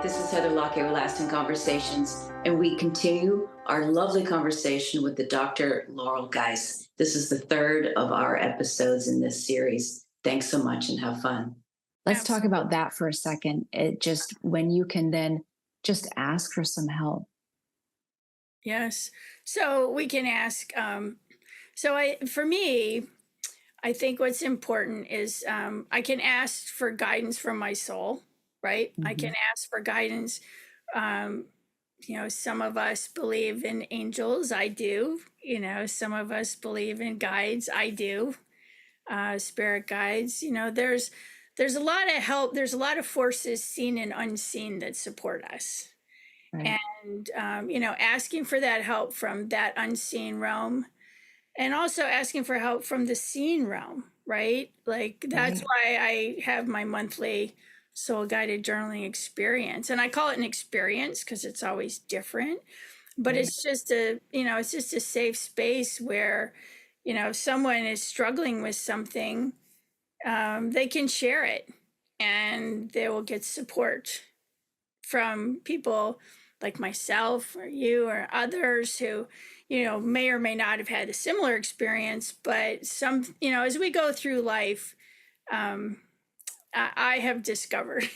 This is Heather Locke, Everlasting Conversations, and we continue our lovely conversation with the Dr. Laurel Geise. This is the third of our episodes in this series. Thanks so much and have fun. Let's talk about that for a second. It just when you can then just ask for some help. Yes. So we can ask. For me, I think what's important is I can ask for guidance from my soul, right? I can ask for guidance. Um, some of us believe in angels. I do. Some of us believe in guides. I do. Spirit guides. There's a lot of help. There's a lot of forces seen and unseen that support us. Right. And asking for that help from that unseen realm, and also asking for help from the seen realm, right? Like that's why I have my monthly soul guided journaling experience, and I call it an experience because it's always different. But it's just it's just a safe space where, if someone is struggling with something, they can share it, and they will get support from people like myself or you or others who, may or may not have had a similar experience. But as we go through life, I have discovered,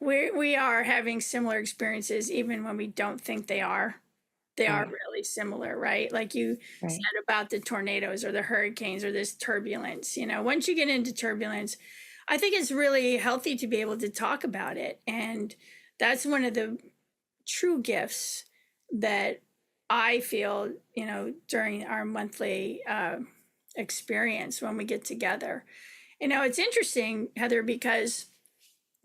we are having similar experiences, even when we don't think they are. They are really similar, right? Like you said about the tornadoes or the hurricanes or this turbulence. Once you get into turbulence, I think it's really healthy to be able to talk about it. And that's one of the true gifts that I feel, during our monthly experience when we get together. It's interesting, Heather, because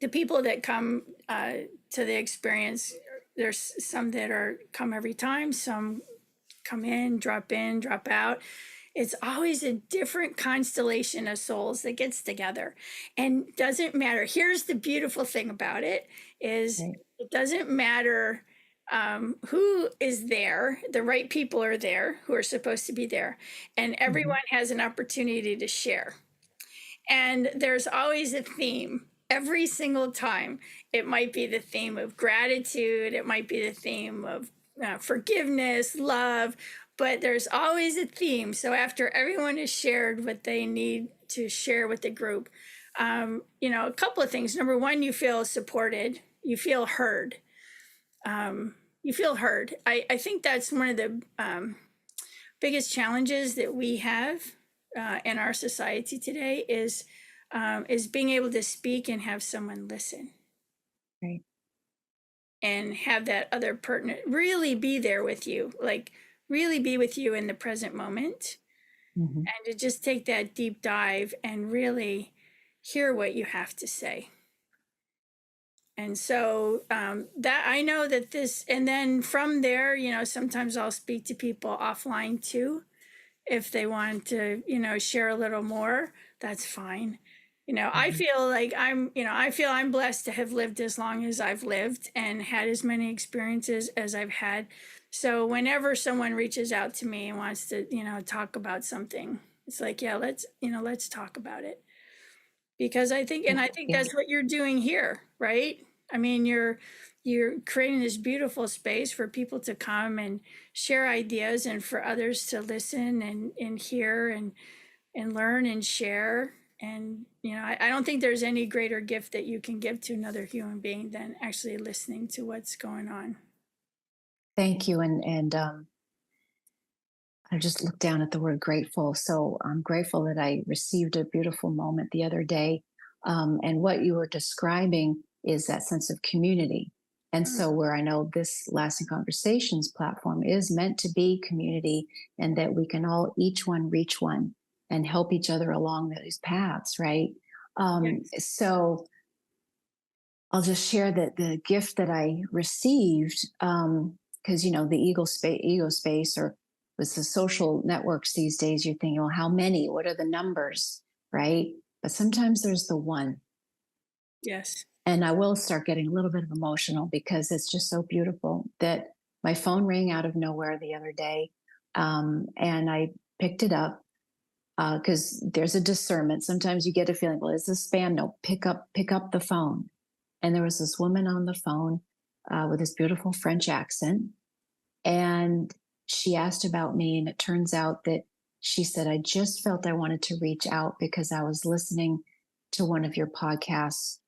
the people that come to the experience, there's some that come every time, some come in, drop out. It's always a different constellation of souls that gets together, and doesn't matter. Here's the beautiful thing about it is it doesn't matter who is there. The right people are there who are supposed to be there, and everyone has an opportunity to share. And there's always a theme. Every single time, it might be the theme of gratitude. It might be the theme of forgiveness, love, but there's always a theme. So after everyone has shared what they need to share with the group, a couple of things. Number one, you feel supported. You feel heard. I think that's one of the biggest challenges that we have in our society today is being able to speak and have someone listen. Right. And have that other person really be there with you, like really be with you in the present moment, and to just take that deep dive and really hear what you have to say. And so that I know that this, and then from there, sometimes I'll speak to people offline too. If they want to, share a little more, that's fine. I feel like I'm blessed to have lived as long as I've lived and had as many experiences as I've had. So whenever someone reaches out to me and wants to, talk about something, it's like, yeah, let's talk about it. Because I think that's what you're doing here, right? I mean, you're creating this beautiful space for people to come and share ideas, and for others to listen and hear and learn and share. And, I don't think there's any greater gift that you can give to another human being than actually listening to what's going on. Thank you. And I just looked down at the word grateful. So I'm grateful that I received a beautiful moment the other day. And what you were describing is that sense of community. And so, where I know this Lasting Conversations platform is meant to be community, and that we can all, each one reach one and help each other along these paths, right? So I'll just share that the gift that I received, because the ego space, or with the social networks these days, you're thinking, well, how many? What are the numbers, right? But sometimes there's the one. Yes. And I will start getting a little bit of emotional because it's just so beautiful that my phone rang out of nowhere the other day, and I picked it up because there's a discernment. Sometimes you get a feeling, well, is this spam? No, pick up the phone. And there was this woman on the phone with this beautiful French accent. And she asked about me. And it turns out that she said, I just felt I wanted to reach out because I was listening to one of your podcasts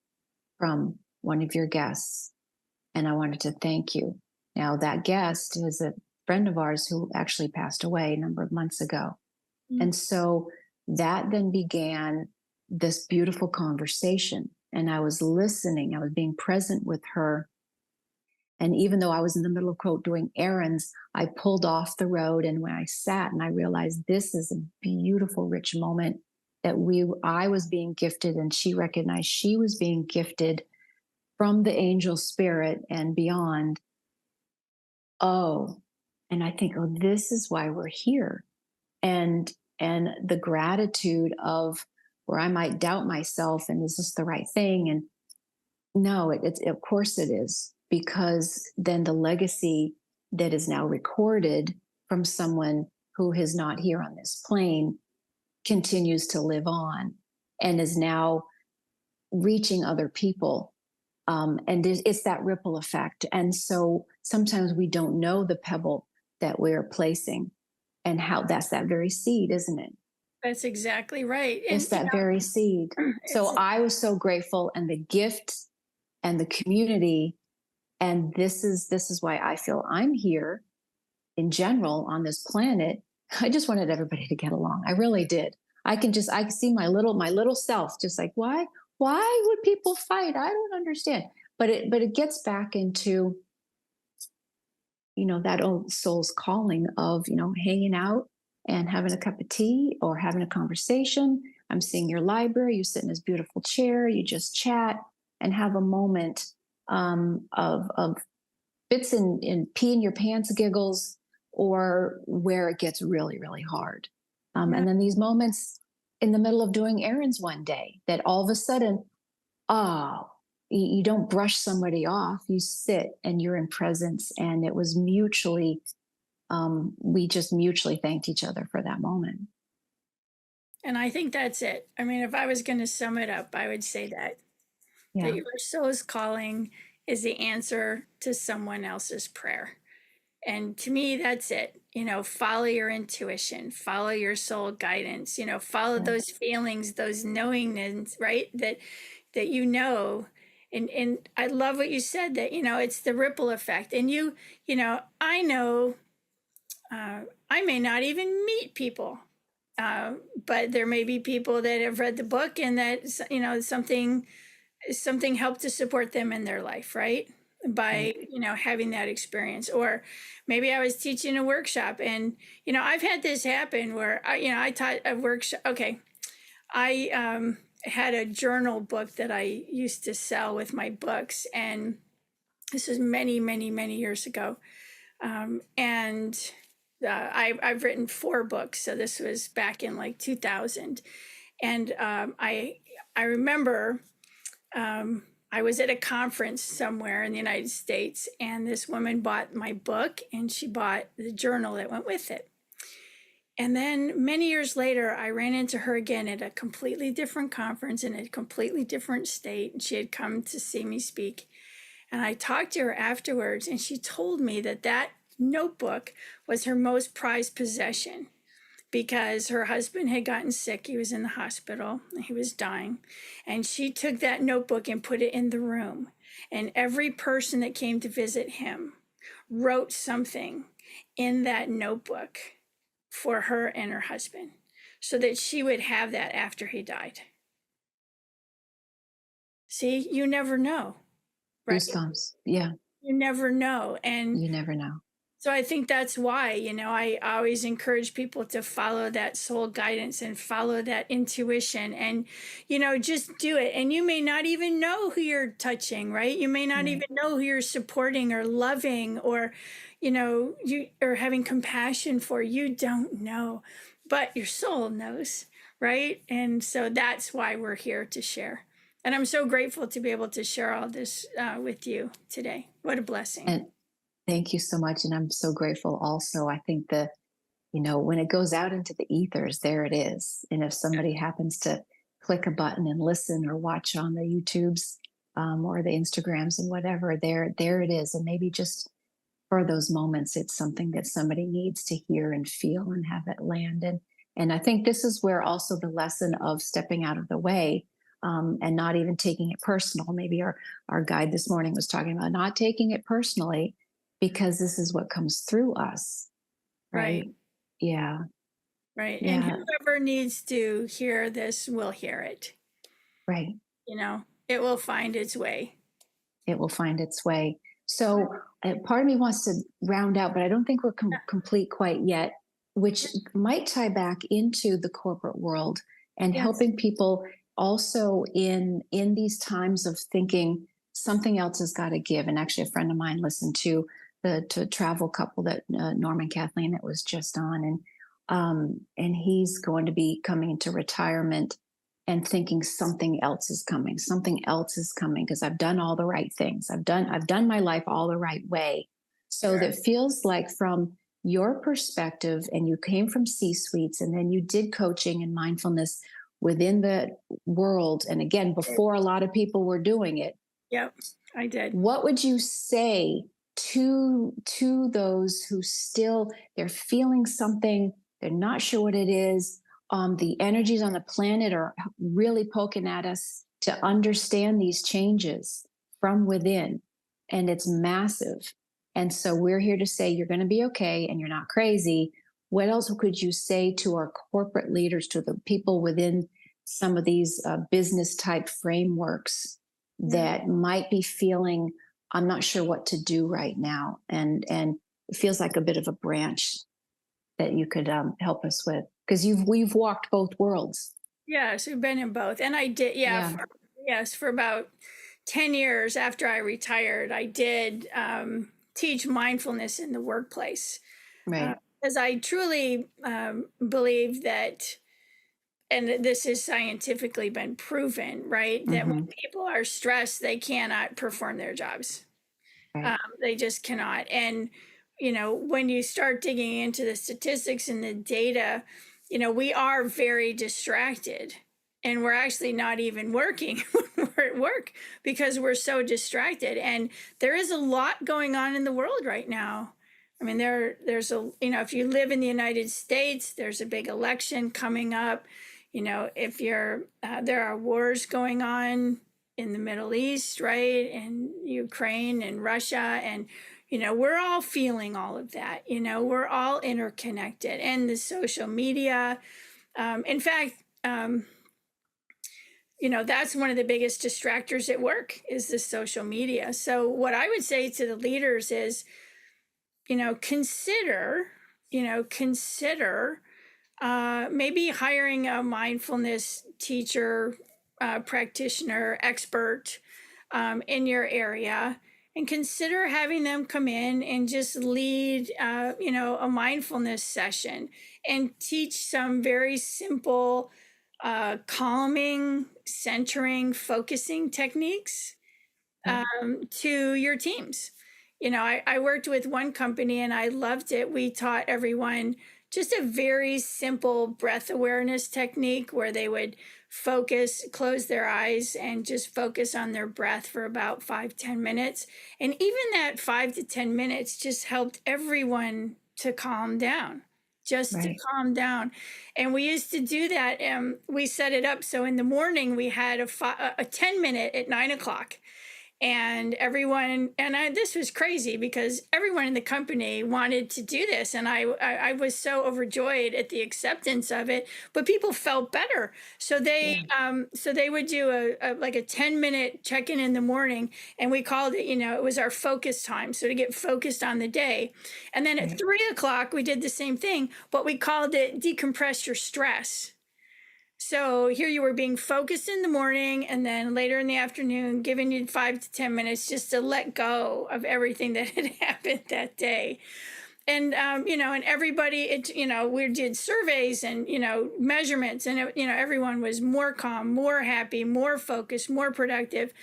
from one of your guests. And I wanted to thank you. Now, that guest is a friend of ours who actually passed away a number of months ago. Mm. And so that then began this beautiful conversation. And I was listening, I was being present with her. And even though I was in the middle of quote doing errands, I pulled off the road and when I sat and I realized this is a beautiful, rich moment that I was being gifted and she recognized she was being gifted from the angel spirit and beyond. Oh, and I think, oh, this is why we're here. And the gratitude of where I might doubt myself and is this the right thing? And no, it's of course it is, because then the legacy that is now recorded from someone who is not here on this plane continues to live on and is now reaching other people. And it's that ripple effect. And so sometimes we don't know the pebble that we're placing and how that's that very seed, isn't it? That's exactly right. And It's that very seed. So it's I was so grateful and the gift and the community. And this is why I feel I'm here in general on this planet. I just wanted everybody to get along. I really did. I can see my little self just like, why would people fight? I don't understand. But it gets back into, that old soul's calling of, hanging out and having a cup of tea or having a conversation. I'm seeing your library, you sit in this beautiful chair, you just chat and have a moment of bits in pee in your pants giggles, or where it gets really, really hard. yeah. And then these moments in the middle of doing errands one day that all of a sudden, oh, you don't brush somebody off, you sit and you're in presence. And it was mutually, we just mutually thanked each other for that moment. And I think that's it. I mean, if I was going to sum it up, I would say that Yeah. your soul's calling is the answer to someone else's prayer. And to me, that's it. Follow your intuition, follow your soul guidance, follow Yeah. those feelings, those knowingness, right? That and I love what you said that, it's the ripple effect. And I know I may not even meet people, but there may be people that have read the book and that, something helped to support them in their life, right? By, Right. having that experience. Or maybe I was teaching a workshop and, I've had this happen where I taught a workshop. Okay. I had a journal book that I used to sell with my books. And this was many, many, many years ago. And I've written 4 books. So this was back in like 2000. And I remember I was at a conference somewhere in the United States, and this woman bought my book and she bought the journal that went with it. And then many years later, I ran into her again at a completely different conference in a completely different state. And she had come to see me speak. And I talked to her afterwards, and she told me that notebook was her most prized possession because her husband had gotten sick. He was in the hospital. He was dying. And she took that notebook and put it in the room. And every person that came to visit him wrote something in that notebook for her and her husband so that she would have that after he died. See, you never know, right? Goosebumps. Yeah. You never know. And You never know. so I think that's why, I always encourage people to follow that soul guidance and follow that intuition and, just do it. And you may not even know who you're touching, right? You may not Right. even know who you're supporting or loving or, you are having compassion for. You don't know, but your soul knows, right? And so that's why we're here to share. And I'm so grateful to be able to share all this with you today. What a blessing. And thank you so much. And I'm so grateful also. I think that, when it goes out into the ethers, there it is. And if somebody happens to click a button and listen or watch on the YouTubes, or the Instagrams and whatever, there it is. And maybe just for those moments, it's something that somebody needs to hear and feel and have it land. And I think this is where also the lesson of stepping out of the way, and not even taking it personal. Maybe our guide this morning was talking about not taking it personally, because this is what comes through us, Right. right? Yeah, Right. And yeah, whoever needs to hear this will hear it. right. It will find its way. It will find its way. So, part of me wants to round out, but I don't think we're complete quite yet, which might tie back into the corporate world and Yes. helping people also in these times of thinking something else has got to give. And actually, a friend of mine listened to the to travel couple that Norman Kathleen that was just on, and he's going to be coming into retirement and thinking something else is coming because I've done all the right things, I've done my life all the right way. So Sure. that feels like, from your perspective, and you came from C suites and then you did coaching and mindfulness within the world, and again before a lot of people were doing it, Yep. I did. what would you say to those who still, they're feeling something, they're not sure what it is, the energies on the planet are really poking at us to understand these changes from within, and it's massive. And so we're here to say you're going to be okay and you're not crazy. What else could you say to our corporate leaders, to the people within some of these business type frameworks Yeah. that might be feeling, I'm not sure what to do right now, and it feels like a bit of a branch that you could help us with, because we've walked both worlds. Yes, we've been in both. And I did, yeah, Yeah, yes, for about 10 years after I retired, I did teach mindfulness in the workplace. right. Because I truly believe that, and this has scientifically been proven, right, that when Hmm. people are stressed, they cannot perform their jobs. Right. They just cannot. And, when you start digging into the statistics and the data, we are very distracted. And we're actually not even working when we're at work because we're so distracted. And there is a lot going on in the world right now. I mean, there's if you live in the United States, there's a big election coming up. If there are wars going on in the Middle East, right? And Ukraine and Russia. And, we're all feeling all of that. We're all interconnected. And the social media. In fact, that's one of the biggest distractors at work is the social media. So, what I would say to the leaders is, consider maybe hiring a mindfulness teacher, practitioner, expert in your area, and consider having them come in and just lead, a mindfulness session and teach some very simple, calming, centering, focusing techniques Right. to your teams. I worked with one company and I loved it. We taught everyone just a very simple breath awareness technique where they would close their eyes, and just focus on their breath for about 5-10 minutes. And even that 5 to 10 minutes just helped everyone to calm down, just to Right. calm down. And we used to do that. And we set it up so in the morning we had a 10 minute at 9 o'clock, and this was crazy because everyone in the company wanted to do this, and I was so overjoyed at the acceptance of it. But people felt better, so they Yeah. would do a 10-minute check-in in the morning, and we called it, it was our focus time, so to get focused on the day. And then at Right. 3 o'clock we did the same thing, but we called it decompress your stress. So here you were being focused in the morning, and then later in the afternoon, giving you 5 to 10 minutes just to let go of everything that had happened that day. And, and everybody, we did surveys and, measurements, and, everyone was more calm, more happy, more focused, more productive.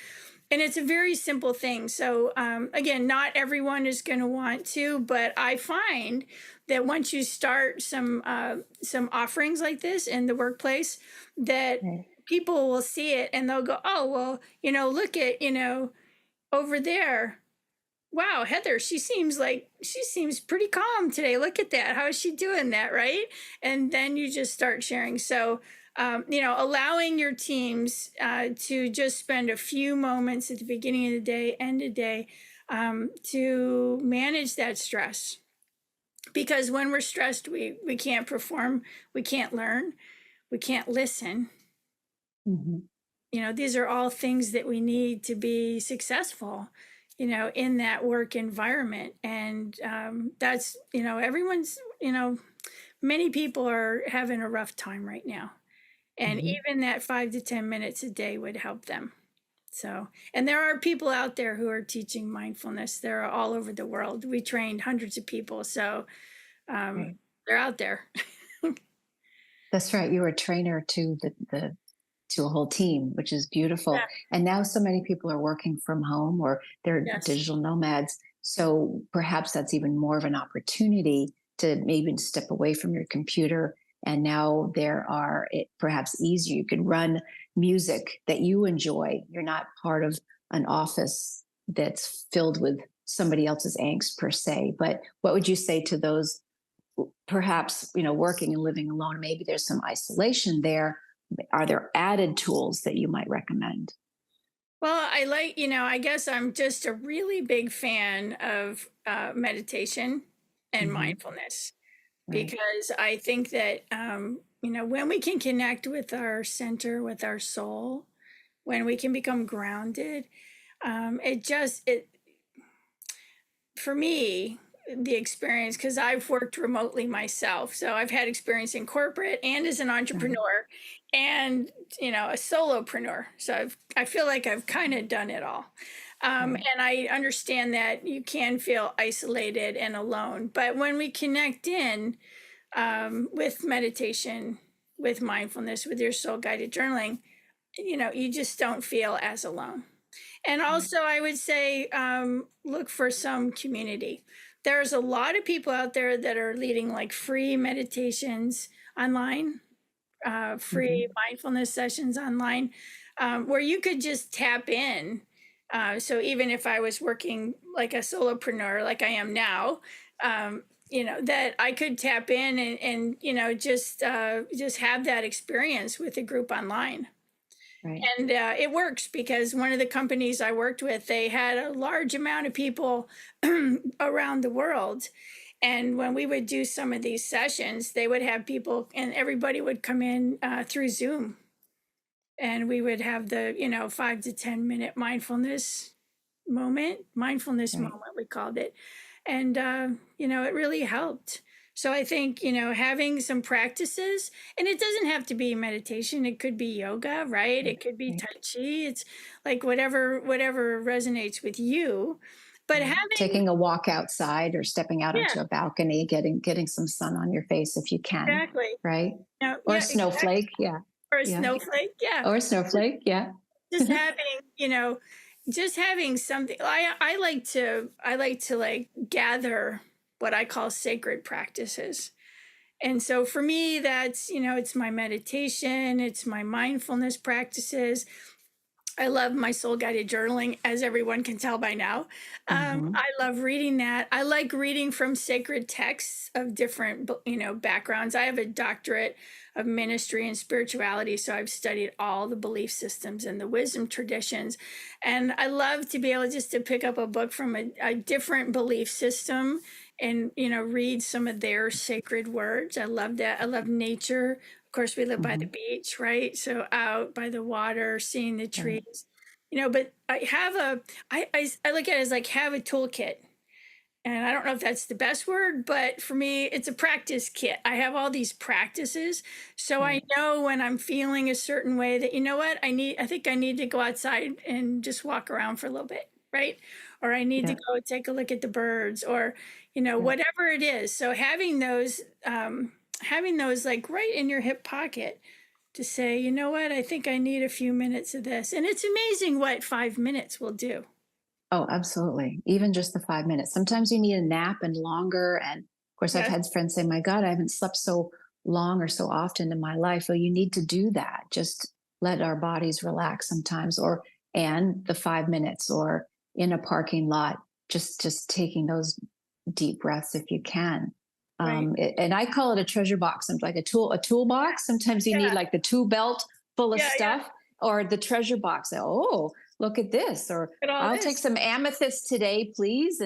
And it's a very simple thing. So, again, not everyone is going to want to, but I find that once you start some offerings like this in the workplace, that Right. people will see it and they'll go, oh, well, look at, over there. Wow, Heather, she seems pretty calm today. Look at that. How is she doing that? Right. And then you just start sharing. So, allowing your teams to just spend a few moments at the beginning of the day, end of the day, to manage that stress. Because when we're stressed, we can't perform, we can't learn, we can't listen. Mhm. These are all things that we need to be successful, in that work environment. And that's, everyone's, many people are having a rough time right now. And Mhm. even that 5 to 10 minutes a day would help them. So, and there are people out there who are teaching mindfulness. They're all over the world. We trained hundreds of people. So Right. they're out there. That's right. You were a trainer to the to a whole team, which is beautiful. Yeah. And now so many people are working from home or they're Yes. digital nomads. So perhaps that's even more of an opportunity to maybe step away from your computer. And now there are perhaps easier. You can run music that you enjoy. You're not part of an office that's filled with somebody else's angst per se. But what would you say to those perhaps working and living alone? Maybe there's some isolation there. Are there added tools that you might recommend? Well, I like, I guess I'm just a really big fan of meditation and Hmm. mindfulness, Right. because I think that, when we can connect with our center, with our soul, when we can become grounded, it for me, the experience, because I've worked remotely myself, so I've had experience in corporate and as an Right. entrepreneur, and a solopreneur. So I feel like I've kind of done it all, Right. and I understand that you can feel isolated and alone. But when we connect in, with meditation, with mindfulness, with your soul guided journaling, you just don't feel as alone. And Right. also, I would say, look for some community. There's a lot of people out there that are leading like free meditations online, free Hmm. mindfulness sessions online, where you could just tap in. So even if I was working like a solopreneur, like I am now, that I could tap in and just have that experience with a group online. Right. And it works because one of the companies I worked with, they had a large amount of people around the world. And when we would do some of these sessions, they would have people, and everybody would come in through Zoom. And we would have the, 5 to 10 minute mindfulness Right. moment, we called it. And, it really helped. So I think, having some practices, and it doesn't have to be meditation. It could be yoga, right? Right. It could be Right. Tai Chi. It's like whatever resonates with you. But Right. having, Taking a walk outside or stepping out yeah, onto a balcony, getting some sun on your face if you can. exactly. Right. No, Or a yeah, exactly. snowflake. Yeah. Or a Yeah. snowflake. Yeah. Or a snowflake. Yeah. Just having, just having something. I like to like gather what I call sacred practices. And so for me, that's, it's my meditation, it's my mindfulness practices. I love my soul guided journaling, as everyone can tell by now. Hmm. I love reading that. I like reading from sacred texts of different, backgrounds. I have a doctorate of ministry and spirituality, so I've studied all the belief systems and the wisdom traditions. And I love to be able just to pick up a book from a different belief system and read some of their sacred words. I love that. I love nature. Of course, we live by the Hmm. beach, right? So out by the water, seeing the Right. trees, but I look at it as like have a toolkit. And I don't know if that's the best word, but for me, it's a practice kit. I have all these practices. So I Right. know when I'm feeling a certain way that, I think I need to go outside and just walk around for a little bit, right? Or I need to Yeah. go take a look at the birds or, Yeah. whatever it is. So having those like right in your hip pocket to say, you know what, I think I need a few minutes of this. And it's amazing what 5 minutes will do. Oh, absolutely. Even just the 5 minutes. Sometimes you need a nap and longer. And of course, I've Yes. had friends say, my God, I haven't slept so long or so often in my life. Well, you need to do that. Just let our bodies relax sometimes, or and the 5 minutes, or in a parking lot, just taking those deep breaths if you can. Right. And I call it a treasure box. Sometimes like a toolbox. Sometimes you need Yeah. like the tool belt full of Yeah. Yeah. stuff, or the treasure box. Oh, look at this! Or Look at all I'll take this. some amethyst today, please,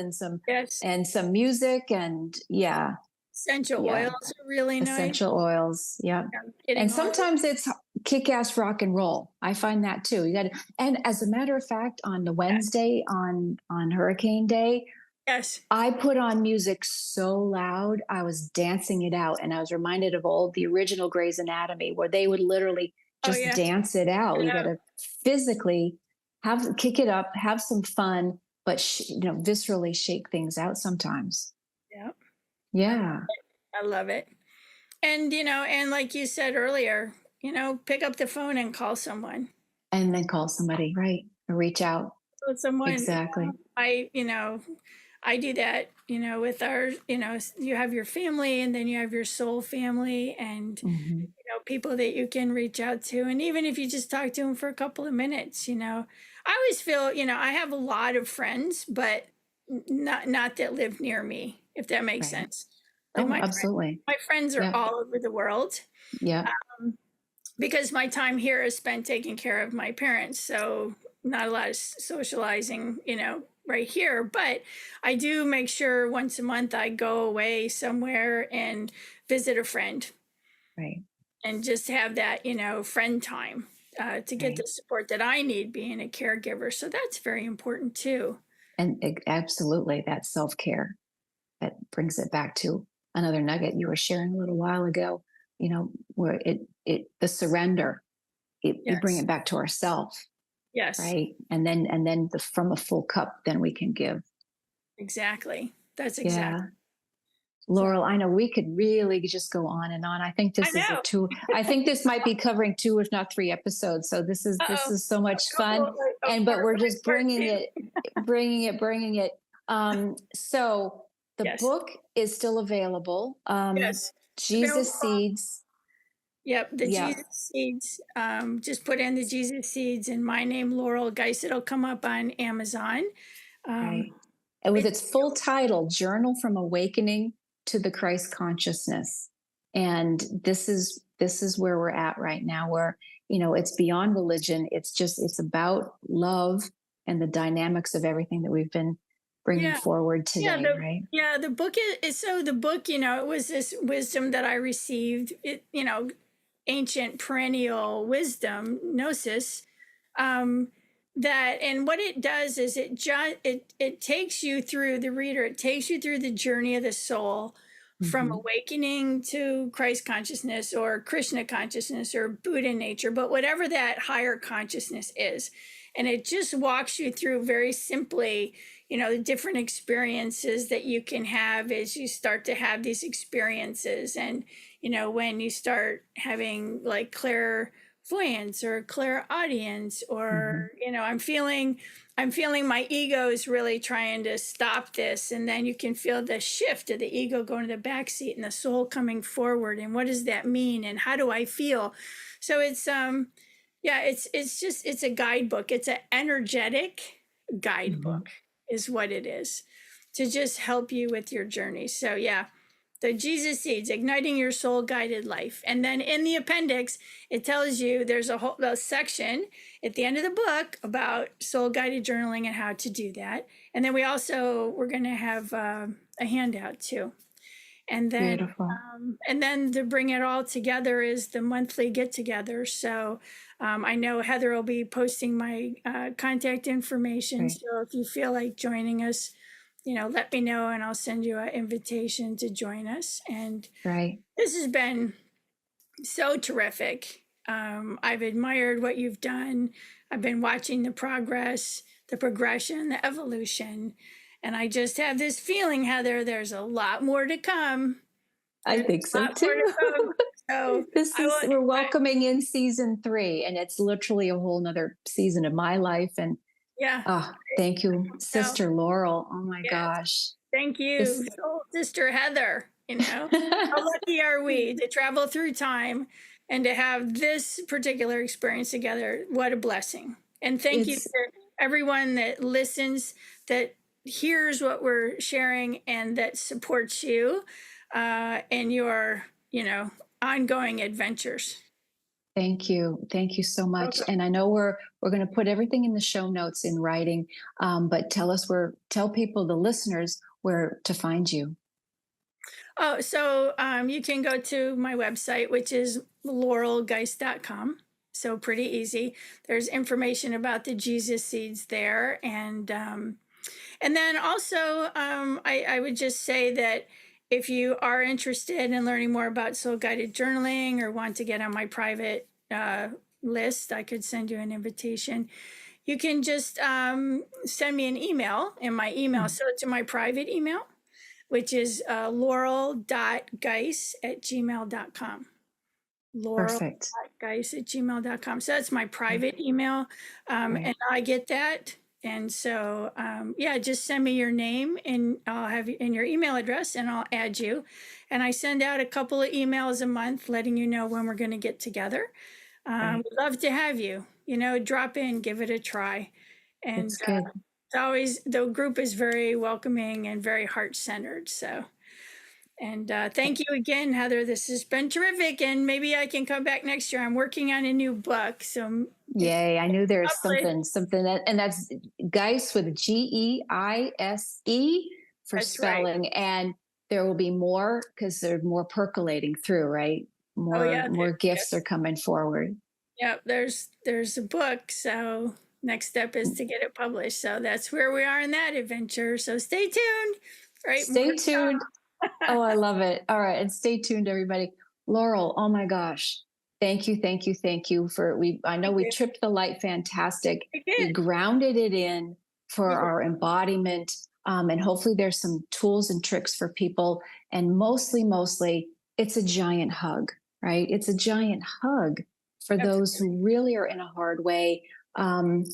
Yes. and some music, and yeah, Essential yeah, oils are really nice. essential oils. Yeah. And Getting all those. sometimes it's kick-ass rock and roll. I find that too. You got to, and as a matter of fact, on the Wednesday on Hurricane Day, Yes. I put on music so loud, I was dancing it out. And I was reminded of the original Grey's Anatomy, where they would literally Oh, just yeah. dance it out. You got Yeah. to physically kick it up, have some fun, but viscerally shake things out sometimes. Yeah. I love Yeah. it. I love it. And, and like you said earlier, pick up the phone and call someone. And then call somebody, right? Or reach out. So someone, Exactly. I do that, with our, you have your family and then you have your soul family and, Hmm. people that you can reach out to. And even if you just talk to them for a couple of minutes, I always feel, I have a lot of friends, but not that live near me, if that makes Right. sense. Like Oh, absolutely. my friends are Yep. all over the world, Yep. because my time here is spent taking care of my parents. So not a lot of socializing, right here. But I do make sure once a month I go away somewhere and visit a friend Right. and just have that, friend time, to get Right. the support that I need being a caregiver. So that's very important too. And absolutely, that self-care, that brings it back to another nugget you were sharing a little while ago, where the surrender, we bring Yes. it back to ourselves, Yes. right? And then from a full cup, then we can give. Exactly. That's exactly. Yeah. So Laurel, I know we could really just go on and on. I think I this is know. I think this might be covering two, if not three episodes. So this Uh-oh. is so much A couple fun. of like a But part we're one, just part bringing two. it, bringing it. So the Yes. book is still available. Yes. It's available. Jesus Seeds. Yep, the Yep. Jesus seeds. Just put in the Jesus seeds and my name, Laurel Geise. It'll come up on Amazon. Um, Right. And with it's its full title, Journal from Awakening to the Christ Consciousness. And this is where we're at right now, where it's beyond religion. It's about love and the dynamics of everything that we've been bringing yeah, forward yeah. today, right? The book is so the book. It was this wisdom that I received. Ancient perennial wisdom, gnosis. Um, that and what it does is it takes you through the reader. It takes you through the journey of the soul from Hmm. awakening to Christ consciousness or Krishna consciousness or Buddha nature, but whatever that higher consciousness is. And it just walks you through very simply, the different experiences that you can have as you start to have these experiences. And, when you start having like clairvoyance or clairaudience, Hmm. or, I'm feeling my ego is really trying to stop this. And then you can feel the shift of the ego going to the back seat and the soul coming forward. And what does that mean? And how do I feel? So yeah, it's a guidebook. It's an energetic Hmm. guidebook is what it is, to just help you with your journey. So yeah, the Jesus Seeds, Igniting Your Soul Guided Life. And then in the appendix, it tells you there's a section at the end of the book about soul guided journaling and how to do that. And then we're going to have a handout too. And then, Beautiful. to bring it all together is the monthly get together. So I know Heather will be posting my contact information. Right. So if you feel like joining us, let me know and I'll send you an invitation to join us. And Right. this has been so terrific. I've admired what you've done. I've been watching the progress, the progression, the evolution. And I just have this feeling, Heather, there's a lot more to come. I There's think a so lot more to too. come. So This I is will, we're welcoming in season 3, and it's literally a whole nother season of my life. And yeah. thank you, So, Sister Laurel. Oh my yes. gosh. Thank you, This soul sister Heather. How lucky are we to travel through time and to have this particular experience together, what a blessing. And thank you It's to everyone that listens, that hears what we're sharing, and that supports you in your, ongoing adventures. Thank you. Thank you so much. Welcome. And I know we're going to put everything in the show notes in writing, but tell people, the listeners, where to find you. Oh, so you can go to my website, which is laurelgeise.com. So pretty easy. There's information about the Jesus seeds there, and then also I would just say that if you are interested in learning more about soul guided journaling or want to get on my private list, I could send you an invitation. You can just send me an email in my email. Mm, So to my private email, which is laurel.geise@gmail.com. perfect. Laurel.geise@gmail.com. So that's my Okay, private email. great. And I get that. And so, yeah, just send me your name and I'll have in your email address and I'll add you. And I send out a couple of emails a month letting you know when we're going to get together. Great. We'd love to have you, drop in, give it a try. And It's good. it's always, the group is very welcoming and very heart centered. So, and thank you again, Heather. This has been terrific. And maybe I can come back next year. I'm working on a new book. So if Yay. I knew there was published, something and that's Geise with Geise for that's right. spelling. And there will be more because there's more percolating through, right? Oh yeah, More gifts are coming forward. yeah. There's a book. So next step is to get it published. So that's where we are in that adventure. So stay tuned. Right, more Stay to tuned. come. Oh, I love it. All right. And stay tuned, everybody. Laurel, oh my gosh. Thank you, thank you, thank you for I know Thank we you. tripped the light fantastic. I We did. grounded it in for We did. our embodiment. And hopefully there's some tools and tricks for people. And mostly, it's a giant hug, right? It's a giant hug for those Absolutely. who really are in a hard way. Um,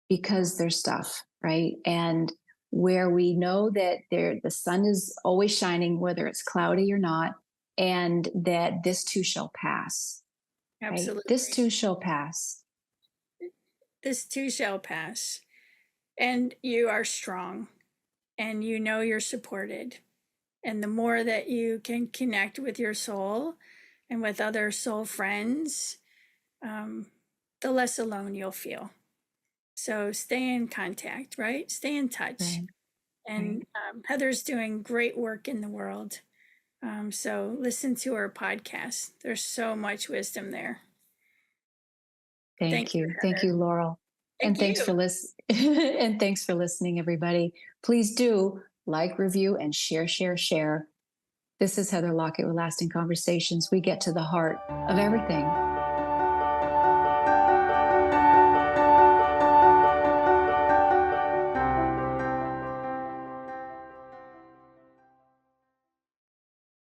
because there's stuff, right? And where we know that the sun is always shining, whether it's cloudy or not, and that this too shall pass, right? This Absolutely. too shall pass. This too shall pass. And you are strong and you know you're supported. And the more that you can connect with your soul and with other soul friends, um, the less alone you'll feel. So stay in contact, right? Stay in touch. Right, right. And Heather's doing great work in the world. So listen to her podcast. There's so much wisdom there. Thank Thank you, you. Thank Heather. you, Laurel. And Thank you. and thanks for listening, everybody. Please do like, review, and share. This is Heather Lockett with Lasting Conversations. We get to the heart of everything.